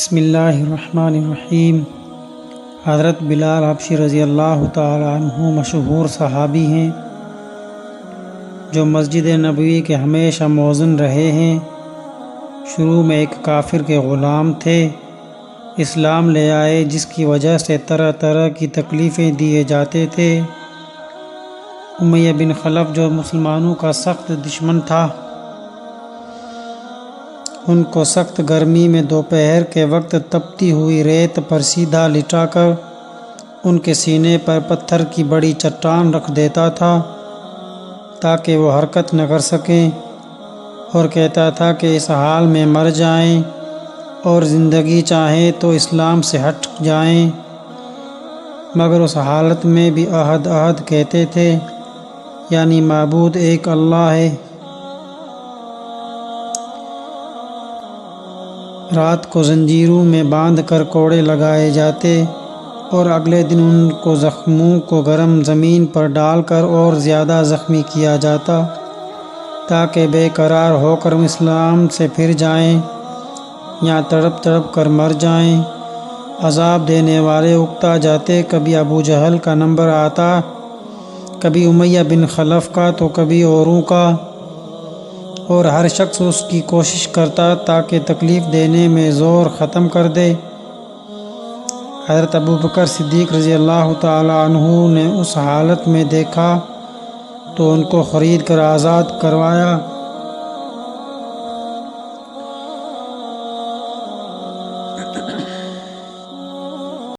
بسم اللہ الرحمن الرحیم۔ حضرت بلال حبشی رضی اللہ تعالی عنہ مشہور صحابی ہیں جو مسجد نبوی کے ہمیشہ مؤذن رہے ہیں۔ شروع میں ایک کافر کے غلام تھے، اسلام لے آئے جس کی وجہ سے طرح طرح کی تکلیفیں دیے جاتے تھے۔ امیہ بن خلف جو مسلمانوں کا سخت دشمن تھا، ان کو سخت گرمی میں دوپہر کے وقت تپتی ہوئی ریت پر سیدھا لٹا کر ان کے سینے پر پتھر کی بڑی چٹان رکھ دیتا تھا تاکہ وہ حرکت نہ کر سکیں، اور کہتا تھا کہ اس حال میں مر جائیں اور زندگی چاہیں تو اسلام سے ہٹ جائیں، مگر اس حالت میں بھی احد احد کہتے تھے، یعنی معبود ایک اللہ ہے۔ رات کو زنجیروں میں باندھ کر کوڑے لگائے جاتے اور اگلے دن ان کو زخموں کو گرم زمین پر ڈال کر اور زیادہ زخمی کیا جاتا تاکہ بے قرار ہو کر اسلام سے پھر جائیں یا تڑپ تڑپ کر مر جائیں۔ عذاب دینے والے اکتا جاتے، کبھی ابو جہل کا نمبر آتا، کبھی امیہ بن خلف کا تو کبھی اوروں کا، اور ہر شخص اس کی کوشش کرتا تاکہ تکلیف دینے میں زور ختم کر دے۔ حضرت ابو بکر صدیق رضی اللہ تعالی عنہ نے اس حالت میں دیکھا تو ان کو خرید کر آزاد کروایا۔